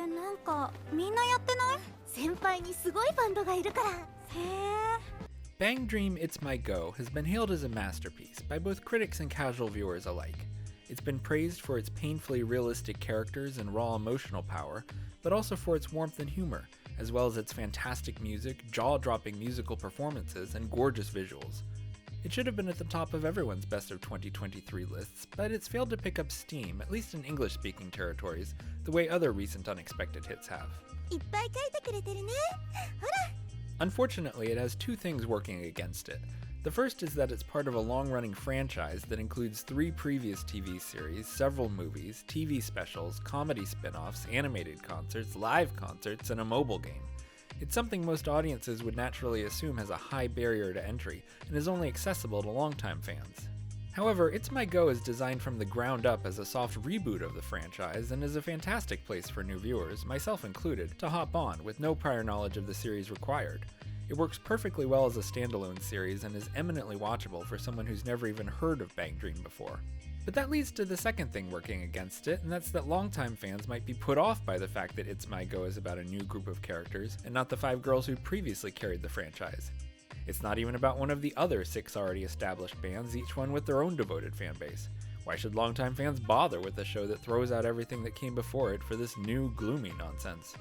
なんかみんなやってない？先輩にすごいバンドがいるから。へえ。BanG Dream It's MyGO has been hailed as a masterpiece by both critics and casual viewers alike. It's been praised for its painfully realistic characters and raw emotional power, but also for its warmth and humor, as well as its fantastic music, jaw-dropping musical performances, and gorgeous visuals. It should have been at the top of everyone's Best of 2023 lists, but it's failed to pick up steam, at least in English-speaking territories, the way other recent unexpected hits have. いっぱい書いてくれてるね。ほら。Unfortunately, it has two things working against it. The first is that it's part of a long-running franchise that includes 3 previous TV series, several movies, TV specials, comedy spin-offs, animated concerts, live concerts, and a mobile game. It's something most audiences would naturally assume has a high barrier to entry and is only accessible to longtime fans. However, It's MyGO is designed from the ground up as a soft reboot of the franchise and is a fantastic place for new viewers, myself included, to hop on with no prior knowledge of the series required. It works perfectly well as a standalone series and is eminently watchable for someone who's never even heard of BanG Dream before. But that leads to the second thing working against it, and that's that longtime fans might be put off by the fact that It's MyGO is about a new group of characters and not the 5 girls who previously carried the franchise. It's not even about one of the other 6 already established bands, each one with their own devoted fanbase. Why should longtime fans bother with a show that throws out everything that came before it for this new, gloomy nonsense?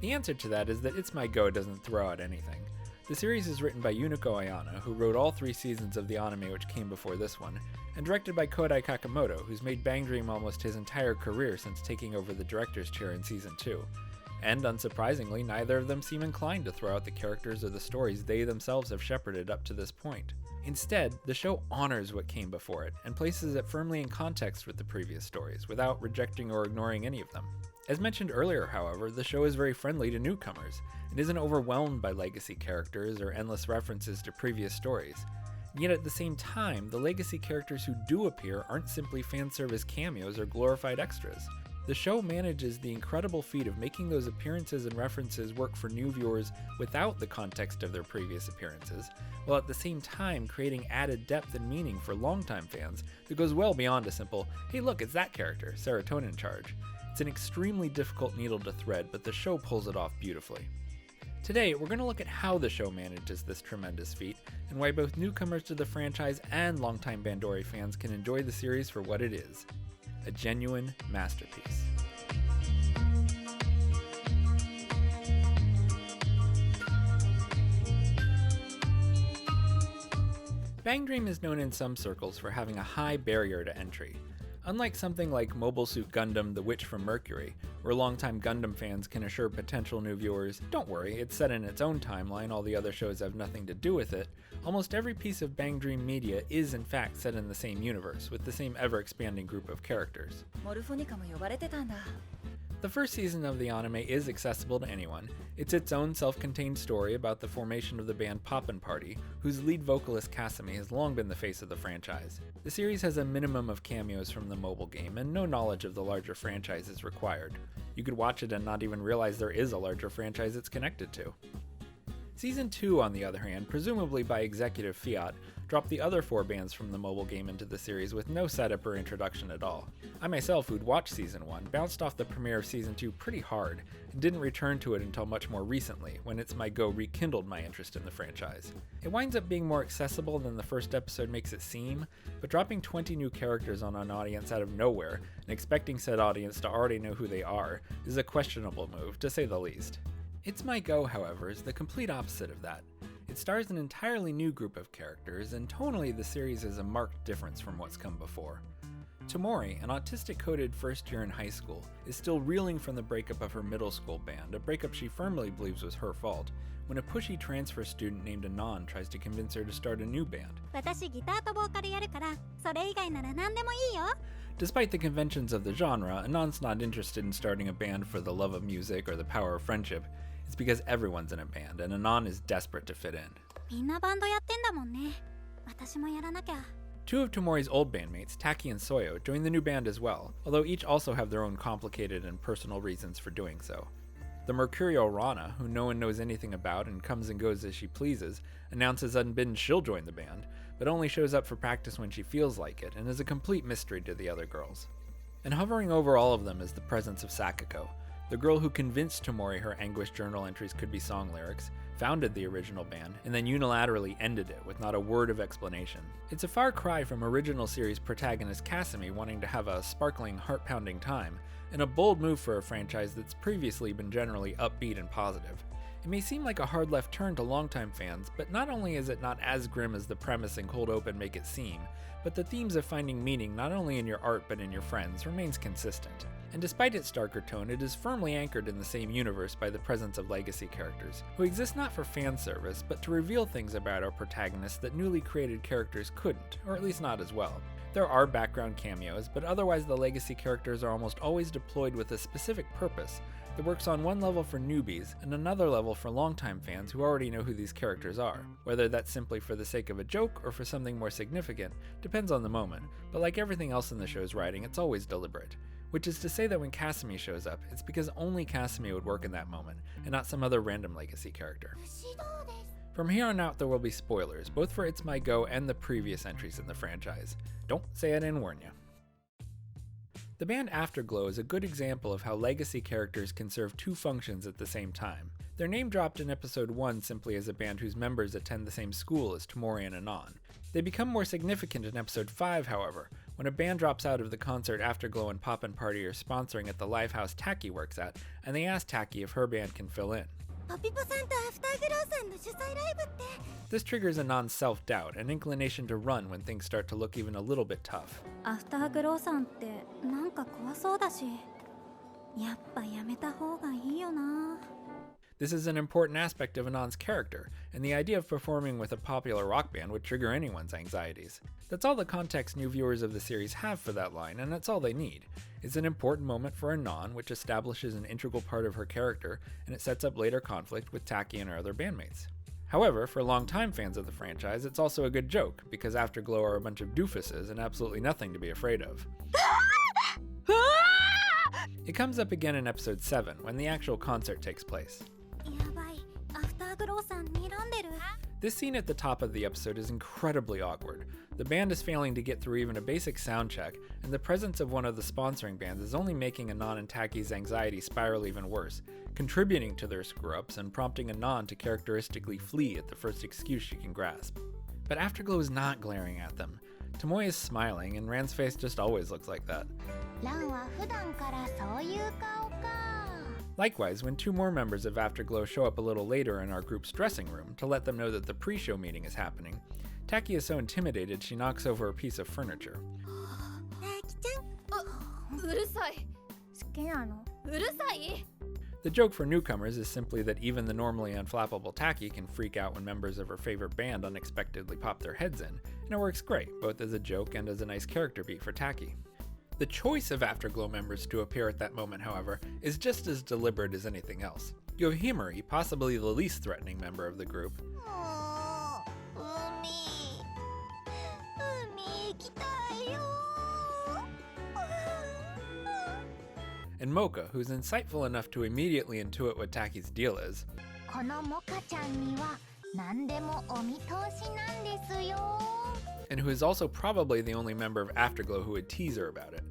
The answer to that is that It's MyGO doesn't throw out anything. The series is written by Yuniko Ayano, who wrote all 3 seasons of the anime which came before this one, and directed by Kodai Kakamoto, who's made BanG Dream almost his entire career since taking over the director's chair in Season 2. And unsurprisingly, neither of them seem inclined to throw out the characters or the stories they themselves have shepherded up to this point. Instead, the show honors what came before it, and places it firmly in context with the previous stories, without rejecting or ignoring any of them. As mentioned earlier, however, the show is very friendly to newcomers, and isn't overwhelmed by legacy characters or endless references to previous stories. Yet at the same time, the legacy characters who do appear aren't simply fanservice cameos or glorified extras. The show manages the incredible feat of making those appearances and references work for new viewers without the context of their previous appearances, while at the same time creating added depth and meaning for longtime fans that goes well beyond a simple, hey look, it's that character, serotonin charge. It's an extremely difficult needle to thread, but the show pulls it off beautifully. Today, we're going to look at how the show manages this tremendous feat, and why both newcomers to the franchise and longtime Bandori fans can enjoy the series for what it is. A genuine masterpiece. BanG Dream is known in some circles for having a high barrier to entry. Unlike something like Mobile Suit Gundam The Witch from Mercury, where longtime Gundam fans can assure potential new viewers, don't worry, it's set in its own timeline, all the other shows have nothing to do with it, almost every piece of BanG Dream media is in fact set in the same universe, with the same ever-expanding group of characters. The first season of the anime is accessible to anyone. It's its own self-contained story about the formation of the band Poppin' Party, whose lead vocalist Kasumi has long been the face of the franchise. The series has a minimum of cameos from the mobile game, and no knowledge of the larger franchise is required. You could watch it and not even realize there is a larger franchise it's connected to. Season 2, on the other hand, presumably by executive fiat, dropped the other 4 bands from the mobile game into the series with no setup or introduction at all. I myself, who'd watched Season 1, bounced off the premiere of Season 2 pretty hard, and didn't return to it until much more recently, when It's MyGO rekindled my interest in the franchise. It winds up being more accessible than the first episode makes it seem, but dropping 20 new characters on an audience out of nowhere, and expecting said audience to already know who they are, is a questionable move, to say the least. It's MyGO, however, is the complete opposite of that. It stars an entirely new group of characters, and tonally the series is a marked difference from what's come before. Tomori, an autistic-coded first year in high school, is still reeling from the breakup of her middle school band, a breakup she firmly believes was her fault, when a pushy transfer student named Anan tries to convince her to start a new band. Despite the conventions of the genre, Anan's not interested in starting a band for the love of music or the power of friendship. It's because everyone's in a band, and Anan is desperate to fit in. みんなバンドやってんだもんね。私もやらなきゃ。Two of Tomori's old bandmates, Taki and Soyo, join the new band as well, although each also have their own complicated and personal reasons for doing so. The mercurial Rana, who no one knows anything about and comes and goes as she pleases, announces unbidden she'll join the band, but only shows up for practice when she feels like it, and is a complete mystery to the other girls. And hovering over all of them is the presence of Sakako, the girl who convinced Tomori her anguished journal entries could be song lyrics, founded the original band, and then unilaterally ended it with not a word of explanation. It's a far cry from original series protagonist Kasumi wanting to have a sparkling, heart-pounding time, and a bold move for a franchise that's previously been generally upbeat and positive. It may seem like a hard left turn to longtime fans, but not only is it not as grim as the premise and cold open make it seem, but the themes of finding meaning not only in your art but in your friends remains consistent. And despite its darker tone, it is firmly anchored in the same universe by the presence of legacy characters, who exist not for fan service, but to reveal things about our protagonists that newly created characters couldn't, or at least not as well. There are background cameos, but otherwise the legacy characters are almost always deployed with a specific purpose that works on one level for newbies and another level for longtime fans who already know who these characters are. Whether that's simply for the sake of a joke or for something more significant depends on the moment, but like everything else in the show's writing, it's always deliberate. Which is to say that when Kasumi shows up, it's because only Kasumi would work in that moment, and not some other random legacy character. From here on out, there will be spoilers, both for It's MyGO and the previous entries in the franchise. Don't say I didn't warn you. The band Afterglow is a good example of how legacy characters can serve two functions at the same time. They're name dropped in episode 1 simply as a band whose members attend the same school as Tomori and Anon. They become more significant in episode 5, however, when a band drops out of the concert Afterglow and Poppin' Party are sponsoring at the live house Taki works at, and they ask Taki if her band can fill in. This triggers Anon's self-doubt, an inclination to run when things start to look even a little bit tough. アフターグローさんってなんか怖そうだし、やっぱやめた方がいいよな。 This is an important aspect of Anon's character, and the idea of performing with a popular rock band would trigger anyone's anxieties. That's all the context new viewers of the series have for that line, and that's all they need. It's an important moment for Anon, which establishes an integral part of her character, and it sets up later conflict with Taki and her other bandmates. However, for longtime fans of the franchise, it's also a good joke, because Afterglow are a bunch of doofuses and absolutely nothing to be afraid of. It comes up again in episode 7, when the actual concert takes place. This scene at the top of the episode is incredibly awkward. The band is failing to get through even a basic sound check, and the presence of one of the sponsoring bands is only making Anon and Taki's anxiety spiral even worse, contributing to their screw-ups and prompting Anon to characteristically flee at the first excuse she can grasp. But Afterglow is not glaring at them. Tomoe is smiling, and Ran's face just always looks like that. Likewise, when two more members of Afterglow show up a little later in our group's dressing room to let them know that the pre-show meeting is happening, Taki is so intimidated she knocks over a piece of furniture. The joke for newcomers is simply that even the normally unflappable Taki can freak out when members of her favorite band unexpectedly pop their heads in, and it works great, both as a joke and as a nice character beat for Taki. The choice of Afterglow members to appear at that moment, however, is just as deliberate as anything else. You have Himari, possibly the least threatening member of the group, and Mocha, who's insightful enough to immediately intuit what Taki's deal is, and who is also probably the only member of Afterglow who would tease her about it.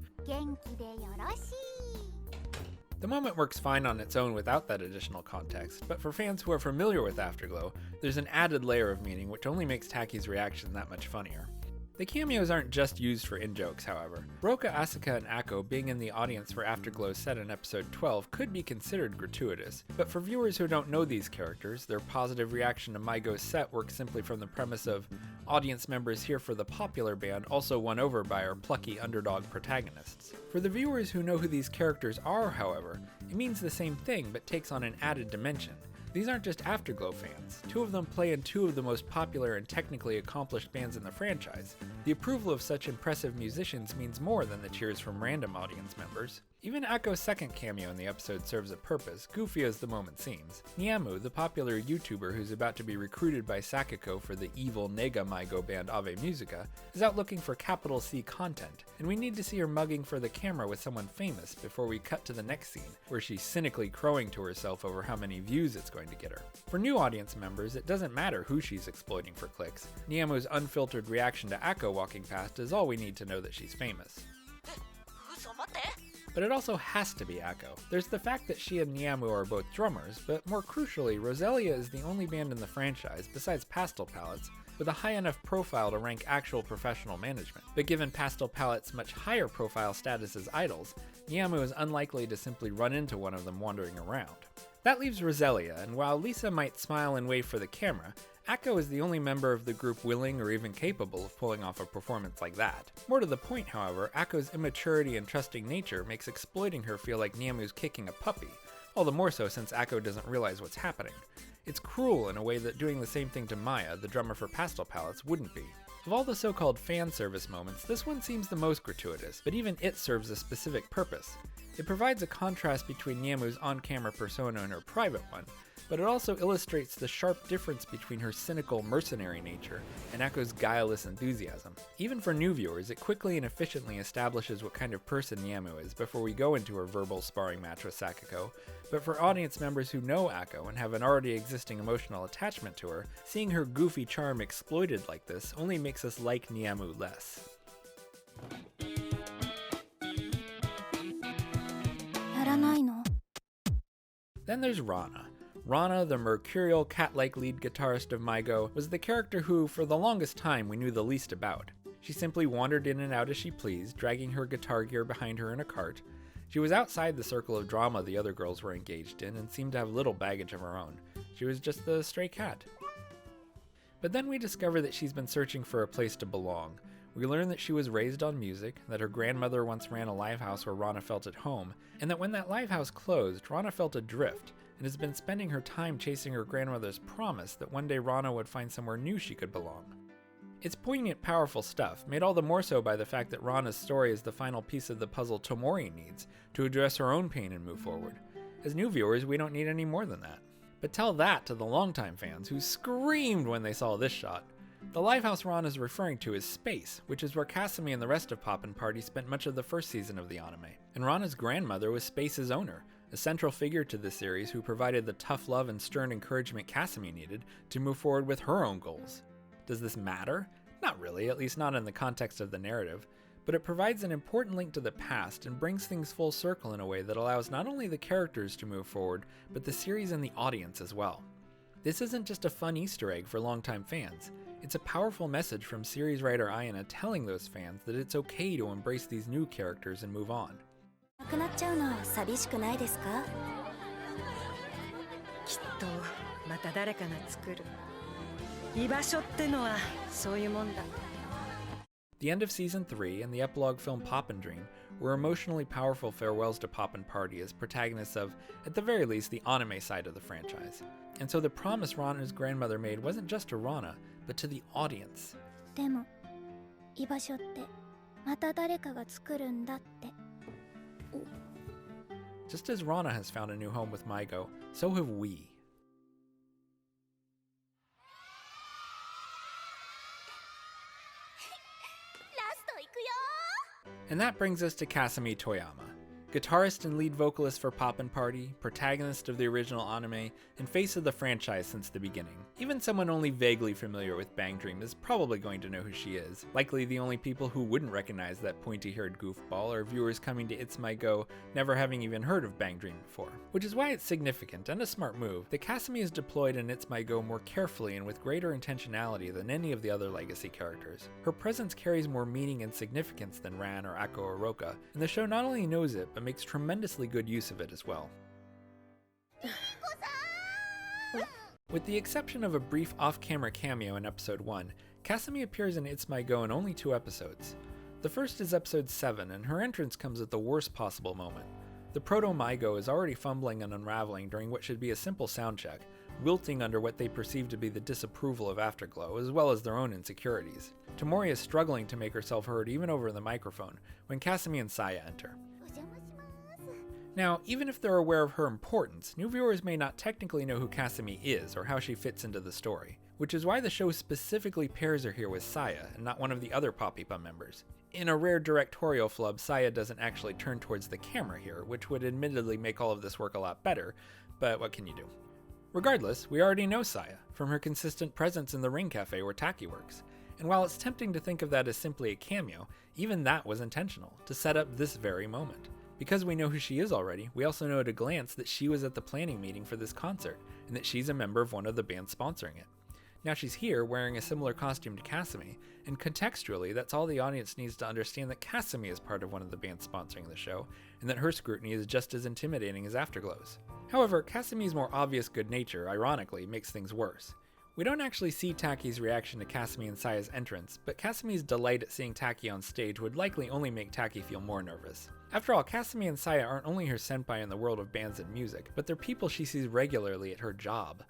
The moment works fine on its own without that additional context, but for fans who are familiar with Afterglow, there's an added layer of meaning which only makes Taki's reaction that much funnier. The cameos aren't just used for in-jokes, however. Broka, Asuka, and Akko being in the audience for Afterglow's set in episode 12 could be considered gratuitous, but for viewers who don't know these characters, their positive reaction to MyGo's set works simply from the premise of audience members here for the popular band also won over by our plucky underdog protagonists. For the viewers who know who these characters are, however, it means the same thing but takes on an added dimension. These aren't just Afterglow fans. Two of them play in two of the most popular and technically accomplished bands in the franchise. The approval of such impressive musicians means more than the cheers from random audience members. Even Akko's second cameo in the episode serves a purpose, goofy as the moment seems. Niamu, the popular YouTuber who's about to be recruited by Sakiko for the evil Nega MyGo band Ave Musica, is out looking for capital C content, and we need to see her mugging for the camera with someone famous before we cut to the next scene, where she's cynically crowing to herself over how many views it's going to get her. For new audience members, it doesn't matter who she's exploiting for clicks. Niamu's unfiltered reaction to Akko walking past is all we need to know that she's famous. But it also has to be Ako. There's the fact that she and Niamu are both drummers, but more crucially, Roselia is the only band in the franchise, besides Pastel Palettes, with a high enough profile to rank actual professional management. But given Pastel Palette's much higher profile status as idols, Niamu is unlikely to simply run into one of them wandering around. That leaves Roselia, and while Lisa might smile and wave for the camera, Ako is the only member of the group willing or even capable of pulling off a performance like that. More to the point, however, Ako's immaturity and trusting nature makes exploiting her feel like Niamu's kicking a puppy, all the more so since Ako doesn't realize what's happening. It's cruel in a way that doing the same thing to Maya, the drummer for Pastel Palettes, wouldn't be. Of all the so-called fan service moments, this one seems the most gratuitous, but even it serves a specific purpose. It provides a contrast between Niamu's on-camera persona and her private one, but it also illustrates the sharp difference between her cynical, mercenary nature and Ako's guileless enthusiasm. Even for new viewers, it quickly and efficiently establishes what kind of person Niamu is before we go into her verbal sparring match with Sakako, but for audience members who know Ako and have an already existing emotional attachment to her, seeing her goofy charm exploited like this only makes us like Niamu less. Then there's Rana. Rana, the mercurial, cat-like lead guitarist of MyGO, was the character who, for the longest time, we knew the least about. She simply wandered in and out as she pleased, dragging her guitar gear behind her in a cart. She was outside the circle of drama the other girls were engaged in, and seemed to have little baggage of her own. She was just the stray cat. But then we discover that she's been searching for a place to belong. We learn that she was raised on music, that her grandmother once ran a live house where Rana felt at home, and that when that live house closed, Rana felt adrift, and has been spending her time chasing her grandmother's promise that one day Rana would find somewhere new she could belong. It's poignant, powerful stuff, made all the more so by the fact that Rana's story is the final piece of the puzzle Tomori needs to address her own pain and move forward. As new viewers, we don't need any more than that. But tell that to the longtime fans who screamed when they saw this shot. The livehouse Rana is referring to is Space, which is where Kasumi and the rest of Poppin' Party spent much of the first season of the anime. And Rana's grandmother was Space's owner, a central figure to the series who provided the tough love and stern encouragement Kasumi needed to move forward with her own goals. Does this matter? Not really, at least not in the context of the narrative, but it provides an important link to the past and brings things full circle in a way that allows not only the characters to move forward, but the series and the audience as well. This isn't just a fun Easter egg for longtime fans. It's a powerful message from series writer Ayana telling those fans that it's okay to embrace these new characters and move on. The end of Season 3 and the epilogue film Poppin' Dream were emotionally powerful farewells to Poppin' Party as protagonists of, at the very least, the anime side of the franchise. And so the promise Rana's grandmother made wasn't just to Rana, but to the audience. Just as Rana has found a new home with MyGO, so have we. And that brings us to Kasumi Toyama, guitarist and lead vocalist for Poppin' Party, protagonist of the original anime, and face of the franchise since the beginning. Even someone only vaguely familiar with BanG Dream is probably going to know who she is. Likely the only people who wouldn't recognize that pointy-haired goofball are viewers coming to It's My Go never having even heard of BanG Dream before. Which is why it's significant, and a smart move, that Kasumi is deployed in It's My Go more carefully and with greater intentionality than any of the other legacy characters. Her presence carries more meaning and significance than Ran or Ako or Roka, and the show not only knows it, but makes tremendously good use of it as well. With the exception of a brief off-camera cameo in episode 1, Kasumi appears in It's My Go in only 2 episodes. The first is episode 7, and her entrance comes at the worst possible moment. The proto-MyGO is already fumbling and unraveling during what should be a simple sound check, wilting under what they perceive to be the disapproval of Afterglow, as well as their own insecurities. Tomori is struggling to make herself heard even over the microphone, when Kasumi and Saya enter. Now, even if they're aware of her importance, new viewers may not technically know who Kasumi is or how she fits into the story, which is why the show specifically pairs her here with Saya and not one of the other Poppipa members. In a rare directorial flub, Saya doesn't actually turn towards the camera here, which would admittedly make all of this work a lot better, but what can you do? Regardless, we already know Saya, from her consistent presence in the Ring Cafe where Taki works, and while it's tempting to think of that as simply a cameo, even that was intentional, to set up this very moment. Because we know who she is already, we also know at a glance that she was at the planning meeting for this concert, and that she's a member of one of the bands sponsoring it. Now she's here wearing a similar costume to Kasumi, and contextually that's all the audience needs to understand that Kasumi is part of one of the bands sponsoring the show, and that her scrutiny is just as intimidating as Afterglow's. However, Kasumi's more obvious good nature, ironically, makes things worse. We don't actually see Taki's reaction to Kasumi and Saya's entrance, but Kasumi's delight at seeing Taki on stage would likely only make Taki feel more nervous. After all, Kasumi and Saya aren't only her senpai in the world of bands and music, but they're people she sees regularly at her job.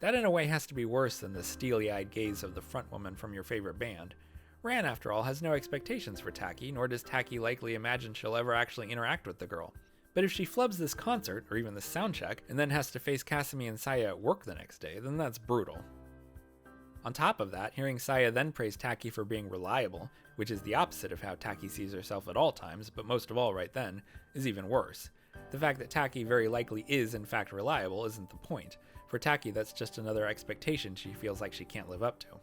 That in a way has to be worse than the steely-eyed gaze of the frontwoman from your favorite band. Rana, after all, has no expectations for Taki, nor does Taki likely imagine she'll ever actually interact with the girl. But if she flubs this concert, or even the soundcheck, and then has to face Kasumi and Saya at work the next day, then that's brutal. On top of that, hearing Saya then praise Taki for being reliable, which is the opposite of how Taki sees herself at all times, but most of all right then, is even worse. The fact that Taki very likely is in fact reliable isn't the point. For Taki, that's just another expectation she feels like she can't live up to.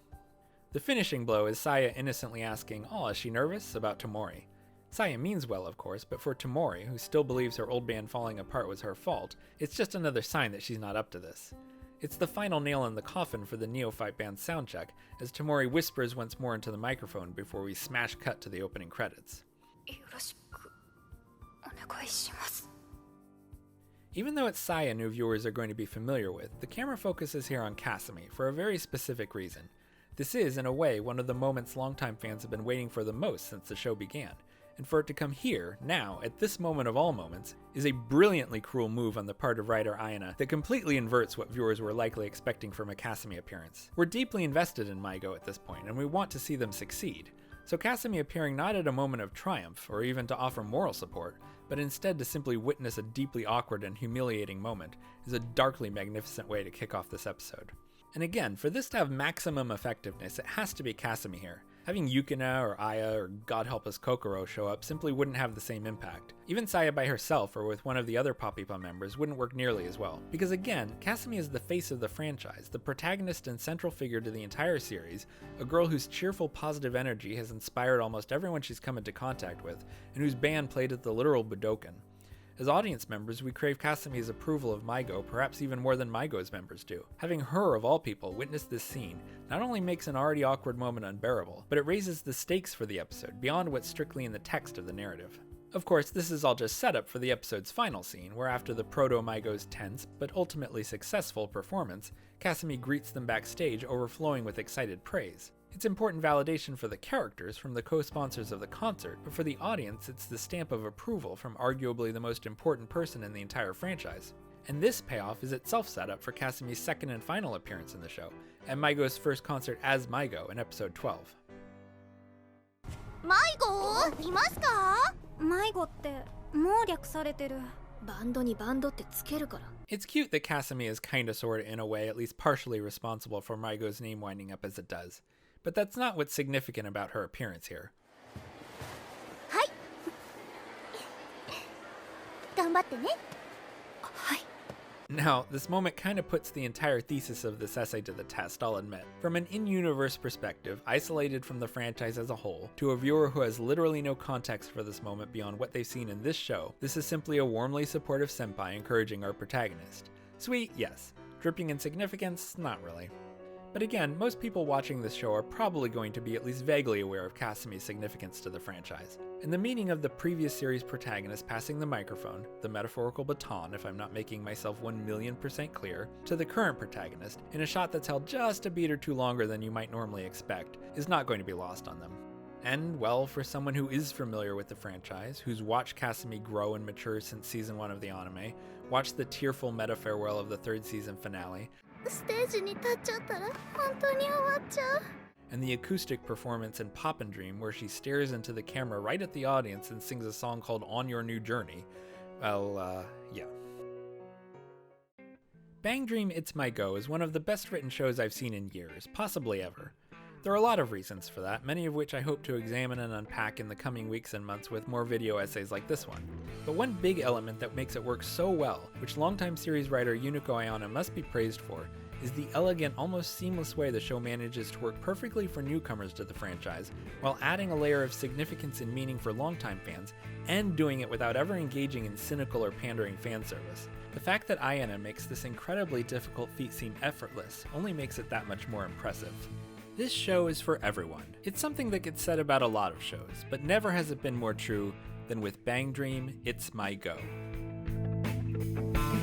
The finishing blow is Saya innocently asking, "Oh, is she nervous?" about Tomori. Saya means well, of course, but for Tomori, who still believes her old band falling apart was her fault, it's just another sign that she's not up to this. It's the final nail in the coffin for the neophyte band's soundcheck, as Tomori whispers once more into the microphone before we smash cut to the opening credits. Even though it's Saya new viewers are going to be familiar with, the camera focuses here on Kasumi for a very specific reason. This is, in a way, one of the moments longtime fans have been waiting for the most since the show began, and for it to come here, now, at this moment of all moments, is a brilliantly cruel move on the part of writer Ayana that completely inverts what viewers were likely expecting from a Kasumi appearance. We're deeply invested in MyGO at this point, and we want to see them succeed. So Kasumi appearing not at a moment of triumph, or even to offer moral support, but instead to simply witness a deeply awkward and humiliating moment, is a darkly magnificent way to kick off this episode. And again, for this to have maximum effectiveness, it has to be Kasumi here. Having Yukina or Aya or God help us Kokoro show up simply wouldn't have the same impact. Even Saya by herself or with one of the other Poppypa members wouldn't work nearly as well. Because again, Kasumi is the face of the franchise, the protagonist and central figure to the entire series, a girl whose cheerful positive energy has inspired almost everyone she's come into contact with, and whose band played at the literal Budokan. As audience members, we crave Kasumi's approval of MyGO perhaps even more than MyGO's members do. Having her, of all people, witness this scene not only makes an already awkward moment unbearable, but it raises the stakes for the episode beyond what's strictly in the text of the narrative. Of course, this is all just setup for the episode's final scene, where after the proto-MyGO's tense, but ultimately successful performance, Kasumi greets them backstage overflowing with excited praise. It's important validation for the characters from the co-sponsors of the concert, but for the audience it's the stamp of approval from arguably the most important person in the entire franchise. And this payoff is itself set up for Kasumi's second and final appearance in the show, at MyGO's first concert as MyGO in episode 12. MyGO? いますか? MyGO ってもう略されてる。バンドにバンドってつけるから。It's cute that Kasumi is kinda sorta in a way at least partially responsible for MyGO's name winding up as it does. But that's not what's significant about her appearance here. はい。頑張ってね。はい。Now, this moment kind of puts the entire thesis of this essay to the test, I'll admit. From an in-universe perspective, isolated from the franchise as a whole, to a viewer who has literally no context for this moment beyond what they've seen in this show, this is simply a warmly supportive senpai encouraging our protagonist. Sweet, yes. Dripping in significance, not really. But again, most people watching this show are probably going to be at least vaguely aware of Kasumi's significance to the franchise. And the meaning of the previous series protagonist passing the microphone, the metaphorical baton if I'm not making myself 1,000,000% clear, to the current protagonist, in a shot that's held just a beat or two longer than you might normally expect, is not going to be lost on them. And, well, for someone who is familiar with the franchise, who's watched Kasumi grow and mature since season 1 of the anime, watched the tearful meta farewell of the 3rd season finale, ステージに立っちゃったら本当に終わっちゃう。 and the acoustic performance in Poppin' Dream where she stares into the camera right at the audience and sings a song called On Your New Journey, well, yeah. BanG Dream It's MyGO is one of the best written shows I've seen in years, possibly ever. There are a lot of reasons for that, many of which I hope to examine and unpack in the coming weeks and months with more video essays like this one. But one big element that makes it work so well, which longtime series writer Yuniko Ayano must be praised for, is the elegant, almost seamless way the show manages to work perfectly for newcomers to the franchise, while adding a layer of significance and meaning for longtime fans, and doing it without ever engaging in cynical or pandering fan service. The fact that Ayana makes this incredibly difficult feat seem effortless only makes it that much more impressive. This show is for everyone. It's something that gets said about a lot of shows, but never has it been more true than with Bang Dream, It's MyGO.